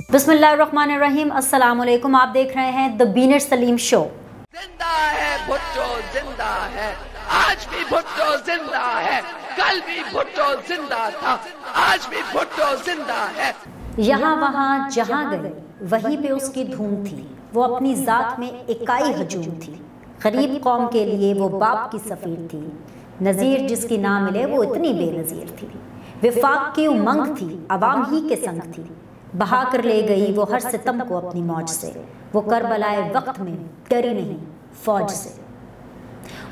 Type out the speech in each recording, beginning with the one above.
बिस्मिल्लाहिर्रहमानिर्रहीम, अस्सलाम वालेकुम। आप देख रहे हैं द बीनर सलीम शो। जिंदा है भुट्टो, जिंदा है, आज भी भुट्टो जिंदा है, कल भी भुट्टो जिंदा था, आज भी भुट्टो जिंदा है। यहाँ वहाँ जहाँ गए वहीं पे उसकी धूम थी, वो अपनी ज़ात में इकाई हजूम थी। गरीब कौम के लिए वो बाप की सफ़ीर थी, नज़ीर जिसकी ना मिले वो इतनी बेनज़ीर थी। विफाक की उमंग थी, अवाम ही के संग थी, बहा कर ले गई वो हर सितम को अपनी मौज से। वो करबलाए वक्त में डरी नहीं फौज से,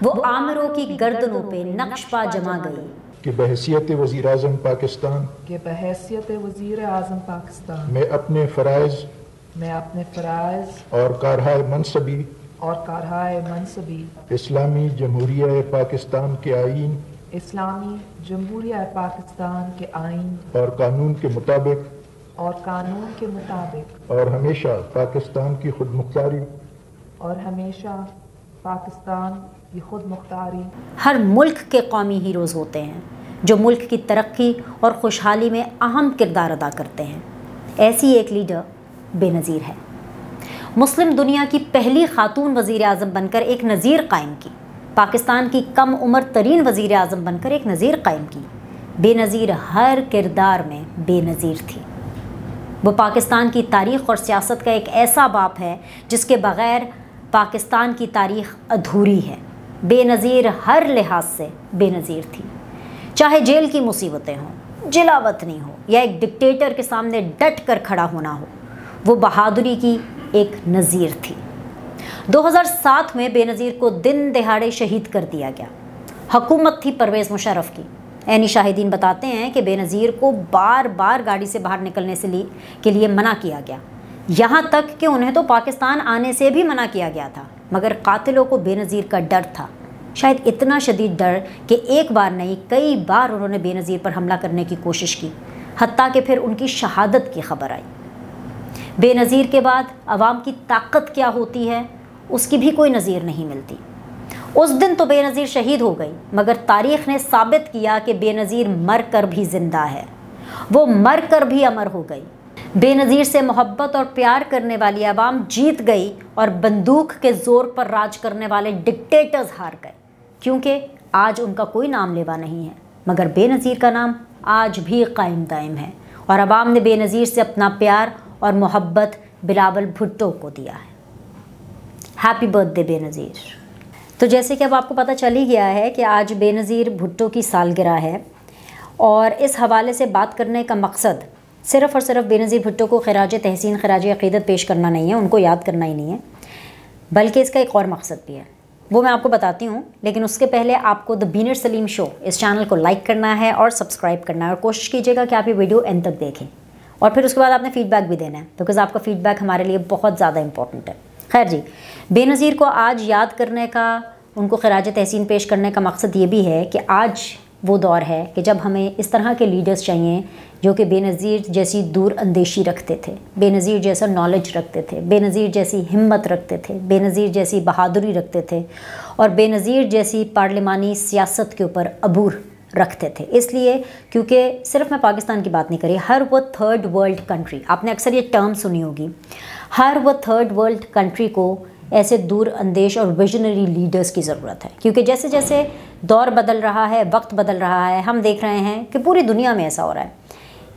वो आमिरों की गर्दनों पे नक्श पा जमा गई कि बहैसियत वज़ीर आज़म पाकिस्तान मैं अपने फ़राइज़ और कारहाय मनसबी इस्लामी जमहूरिया पाकिस्तान के आईन और कानून के मुताबिक और हमेशा पाकिस्तान की खुदमुख्तारी हर मुल्क के कौमी हीरोज़ होते हैं जो मुल्क की तरक्की और खुशहाली में अहम किरदार अदा करते हैं। ऐसी एक लीडर बेनज़ीर है। मुस्लिम दुनिया की पहली खातून वज़ीर आज़म बनकर एक नज़ीर कायम की, पाकिस्तान की कम उम्र तरीन वज़ीर आज़म बनकर एक नज़ीर कायम की। बेनज़ीर हर किरदार में बेनज़ीर थी। वो पाकिस्तान की तारीख़ और सियासत का एक ऐसा बाप है जिसके बग़ैर पाकिस्तान की तारीख़ अधूरी है। बेनज़ीर हर लिहाज से बेनज़ीर थी, चाहे जेल की मुसीबतें हों, जिलावतनी हो या एक डिक्टेटर के सामने डट कर खड़ा होना हो, वो बहादुरी की एक नज़ीर थी। 2007 में बेनज़ीर को दिन दहाड़े शहीद कर दिया गया। हुकूमत थी परवेज़ मुशर्रफ की। ऐनी शाहिदीन बताते हैं कि बेनज़ीर को बार बार गाड़ी से बाहर निकलने के लिए मना किया गया, यहाँ तक कि उन्हें तो पाकिस्तान आने से भी मना किया गया था, मगर कातिलों को बेनज़ीर का डर था। शायद इतना शदीद डर कि एक बार नहीं कई बार उन्होंने बेनज़ीर पर हमला करने की कोशिश की, हत्ता कि फिर उनकी शहादत की खबर आई। बेनज़ीर के बाद अवाम की ताकत क्या होती है उसकी भी कोई नज़ीर नहीं मिलती। उस दिन तो बेनज़ीर शहीद हो गई, मगर तारीख़ ने साबित किया कि बेनज़ीर मर कर भी ज़िंदा है, वो मर कर भी अमर हो गई। बेनज़ीर से मोहब्बत और प्यार करने वाली आवाम जीत गई और बंदूक के ज़ोर पर राज करने वाले डिक्टेटर्स हार गए, क्योंकि आज उनका कोई नाम लेवा नहीं है, मगर बेनज़ीर का नाम आज भी कायम दायम है। और आवाम ने बेनज़ीर से अपना प्यार और मोहब्बत बिलावल भुट्टो को दिया है। Happy birthday Benazir. तो जैसे कि अब आपको पता चल ही गया है कि आज बेनज़ीर भुट्टो की सालगिरह है, और इस हवाले से बात करने का मकसद सिर्फ़ और सिर्फ बेनज़ीर भुट्टो को खिराज तहसीन खिराज अक़ीदत पेश करना नहीं है, उनको याद करना ही नहीं है, बल्कि इसका एक और मकसद भी है, वो मैं आपको बताती हूँ। लेकिन उसके पहले आपको द बीनर सलीम शो इस चैनल को लाइक करना है और सब्सक्राइब करना है, और कोशिश कीजिएगा कि आप ये वीडियो एंड तक देखें, और फिर उसके बाद आपने फ़ीडबैक भी देना है, बिकॉज़ आपका फ़ीडबैक हमारे लिए बहुत ज़्यादा इंपॉर्टेंट है। खैर जी, बेनज़ीर को आज याद करने का, उनको खिराज तहसीन पेश करने का मकसद ये भी है कि आज वो दौर है कि जब हमें इस तरह के लीडर्स चाहिए जो कि बेनज़ीर जैसी दूर अंदेशी रखते थे, बेनज़ीर जैसा नॉलेज रखते थे, बेनज़ीर जैसी हिम्मत रखते थे, बेनज़ीर जैसी बहादुरी रखते थे, और बेनज़ीर जैसी पार्लिमानी सियासत के ऊपर अबूर रखते थे। इसलिए क्योंकि सिर्फ मैं पाकिस्तान की बात नहीं करी, हर वो थर्ड वर्ल्ड कंट्री, आपने अक्सर ये टर्म सुनी होगी, हर वो थर्ड वर्ल्ड कंट्री को ऐसे दूर अंदेश और विजनरी लीडर्स की ज़रूरत है। क्योंकि जैसे जैसे दौर बदल रहा है, वक्त बदल रहा है, हम देख रहे हैं कि पूरी दुनिया में ऐसा हो रहा है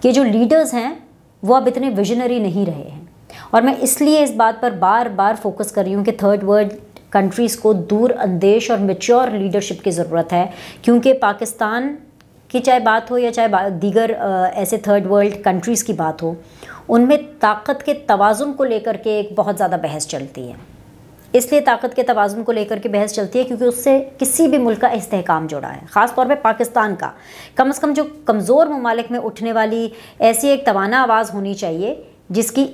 कि जो लीडर्स हैं वो अब इतने विजनरी नहीं रहे हैं। और मैं इसलिए इस बात पर बार बार फोकस कर रही हूँ कि थर्ड वर्ल्ड कंट्रीज़ को दूर अंदेश और मैच्योर लीडरशिप की ज़रूरत है, क्योंकि पाकिस्तान की चाहे बात हो या चाहे दीगर ऐसे थर्ड वर्ल्ड कंट्रीज़ की बात हो, उनमें ताकत के तवाज़ुन को लेकर के एक बहुत ज़्यादा बहस चलती है। इसलिए ताकत के तवाज़ुन को लेकर के बहस चलती है क्योंकि उससे किसी भी मुल्क का इस्तेहकाम जुड़ा है, ख़ास तौर पे पाकिस्तान का। कम से कम जो कमज़ोर ममालिक में उठने वाली ऐसी एक तवाना आवाज़ होनी चाहिए जिसकी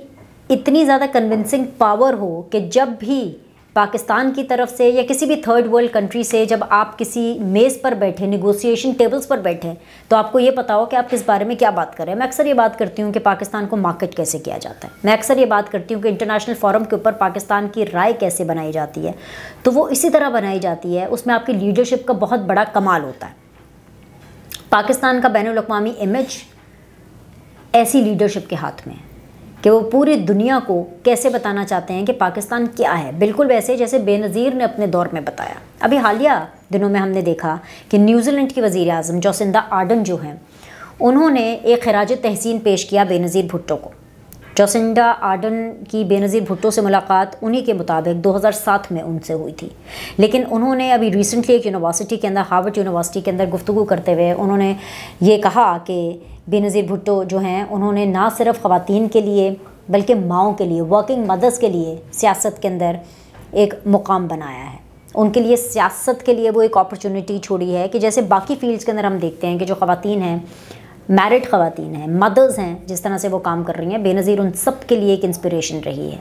इतनी ज़्यादा कन्विंसिंग पावर हो कि जब भी पाकिस्तान की तरफ से या किसी भी थर्ड वर्ल्ड कंट्री से जब आप किसी मेज़ पर बैठे, नेगोशिएशन टेबल्स पर बैठे, तो आपको ये पता हो कि आप किस बारे में क्या बात कर रहे हैं। मैं अक्सर ये बात करती हूँ कि पाकिस्तान को मार्केट कैसे किया जाता है, मैं अक्सर ये बात करती हूँ कि इंटरनेशनल फोरम के ऊपर पाकिस्तान की राय कैसे बनाई जाती है, तो वो इसी तरह बनाई जाती है, उसमें आपकी लीडरशिप का बहुत बड़ा कमाल होता है। पाकिस्तान का बैनुल अक़वामी इमेज ऐसी लीडरशिप के हाथ में है कि वो पूरी दुनिया को कैसे बताना चाहते हैं कि पाकिस्तान क्या है, बिल्कुल वैसे जैसे बेनज़ीर ने अपने दौर में बताया। अभी हालिया दिनों में हमने देखा कि न्यूजीलैंड की वज़ीर आज़म जोसिंदा आर्डन जो हैं, उन्होंने एक खिराज तहसीन पेश किया बेनज़ीर भुट्टो को। जोसिंदा आर्डन की बेनज़ीर भुट्टो से मुलाकात उन्हीं के मुताबिक 2007 में उनसे हुई थी, लेकिन उन्होंने अभी रिसेंटली एक यूनिवर्सिटी के अंदर, हार्वर्ड यूनिवर्सिटी के अंदर गुफ्तगू करते हुए उन्होंने ये कहा कि बेनज़ीर भुट्टो जो हैं, उन्होंने ना सिर्फ ख़वातीन के लिए बल्कि माओं के लिए, वर्किंग मदर्स के लिए सियासत के अंदर एक मुकाम बनाया है। उनके लिए सियासत के लिए वो एक अपॉर्चुनिटी छोड़ी है कि जैसे बाकी फील्ड्स के अंदर हम देखते हैं कि जो ख़वातीन हैं, मैरिड ख़वातीन हैं, मदर्स हैं, जिस तरह से वो काम कर रही हैं, बेनज़ीर उन सब के लिए एक इंस्पिरेशन रही है।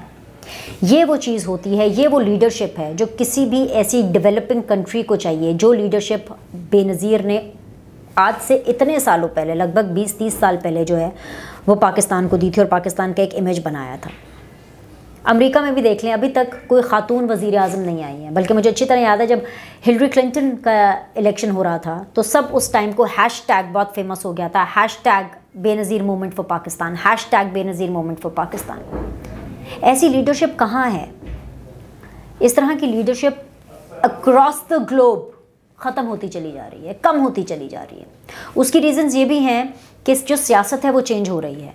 ये वो चीज़ होती है, ये वो लीडरशिप है जो किसी भी ऐसी डेवलपिंग कंट्री को चाहिए, जो लीडरशिप बेनज़ीर ने आज से इतने सालों पहले, लगभग 20-30 साल पहले जो है वो पाकिस्तान को दी थी और पाकिस्तान का एक इमेज बनाया था। अमेरिका में भी देख लें, अभी तक कोई ख़ातून वज़ीर आज़म नहीं आई है, बल्कि मुझे अच्छी तरह याद है जब हिलरी क्लिंटन का इलेक्शन हो रहा था तो सब उस टाइम को हैशटैग बहुत फेमस हो गया था, hashtag Benazir movement for Pakistan, hashtag Benazir movement for Pakistan. ऐसी लीडरशिप कहाँ है? इस तरह की लीडरशिप अक्रॉस द ग्लोब ख़त्म होती चली जा रही है, कम होती चली जा रही है। उसकी रीज़न्स ये भी हैं कि जो सियासत है वो चेंज हो रही है,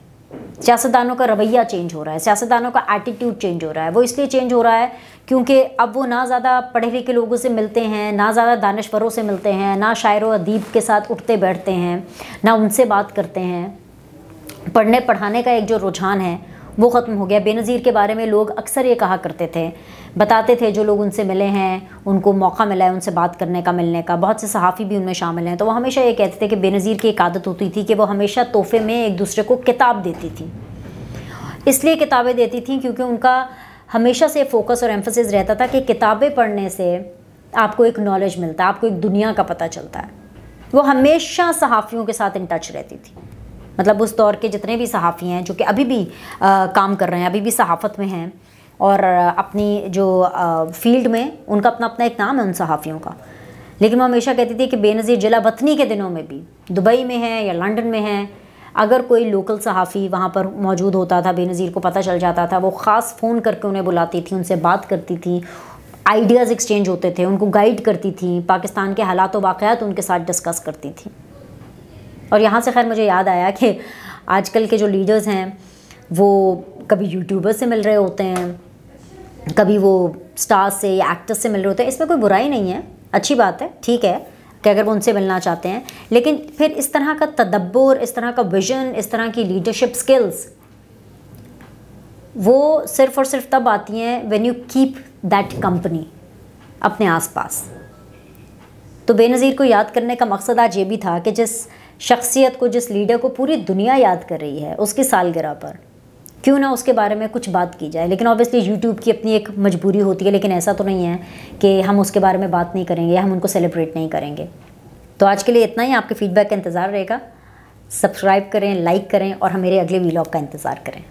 सियासतदानों का रवैया चेंज हो रहा है, सियासतदानों का एटीट्यूड चेंज हो रहा है। वो इसलिए चेंज हो रहा है क्योंकि अब वो ना ज़्यादा पढ़े लिखे लोगों से मिलते हैं, ना ज़्यादा दानिशवरों से मिलते हैं, ना शायर व अदीब के साथ उठते बैठते हैं, ना उनसे बात करते हैं। पढ़ने पढ़ाने का एक जो रुझान है वो ख़त्म हो गया। बेनज़ीर के बारे में लोग अक्सर ये कहा करते थे, बताते थे, जो लोग उनसे मिले हैं, उनको मौका मिला है उनसे बात करने का, मिलने का, बहुत से सहाफ़ी भी उनमें शामिल हैं, तो वो हमेशा ये कहते थे कि बेनज़ीर की एक आदत होती थी कि वो हमेशा तोहफ़े में एक दूसरे को किताब देती थी। इसलिए किताबें देती थी क्योंकि उनका हमेशा से फोकस और एम्फसिस रहता था कि किताबें पढ़ने से आपको एक नॉलेज मिलता है, आपको एक दुनिया का पता चलता है। वो हमेशा सहाफ़ियों के साथ इन टच रहती थी, मतलब उस दौर के जितने भी सहाफ़ी हैं जो कि अभी भी काम कर रहे हैं, अभी भी सहाफ़त में हैं और अपनी जो फील्ड में उनका अपना अपना एक नाम है उन सहाफ़ियों का, लेकिन वो हमेशा कहती थी कि बेनज़ीर जिला वतनी के दिनों में भी दुबई में है या लंदन में है, अगर कोई लोकल सहाफ़ी वहाँ पर मौजूद होता था, बेनज़ीर को पता चल जाता था, वो ख़ास फ़ोन करके उन्हें बुलाती थी, उनसे बात करती थी, आइडियाज़ एक्सचेंज होते थे, उनको गाइड करती थी, पाकिस्तान के हालात व वाक़यात उनके साथ डिस्कस करती थी। और यहाँ से खैर मुझे याद आया कि आजकल के जो लीडर्स हैं वो कभी यूट्यूबर से मिल रहे होते हैं, कभी वो स्टार्स से या एक्टर्स से मिल रहे होते हैं। इसमें कोई बुराई नहीं है, अच्छी बात है, ठीक है कि अगर वो उनसे मिलना चाहते हैं, लेकिन फिर इस तरह का तदब्बुर, इस तरह का विजन, इस तरह की लीडरशिप स्किल्स वो सिर्फ़ और सिर्फ तब आती हैं when you keep that company अपने आसपास। तो बेनज़ीर को याद करने का मकसद आज ये भी था कि जिस शख्सियत को, जिस लीडर को पूरी दुनिया याद कर रही है, उसकी सालगिरह पर क्यों ना उसके बारे में कुछ बात की जाए। लेकिन ऑब्वियसली यूट्यूब की अपनी एक मजबूरी होती है, लेकिन ऐसा तो नहीं है कि हम उसके बारे में बात नहीं करेंगे, हम उनको सेलिब्रेट नहीं करेंगे। तो आज के लिए इतना ही, आपके फीडबैक का इंतज़ार रहेगा। सब्सक्राइब करें, लाइक करें और मेरे अगले व्लॉग का इंतज़ार करें।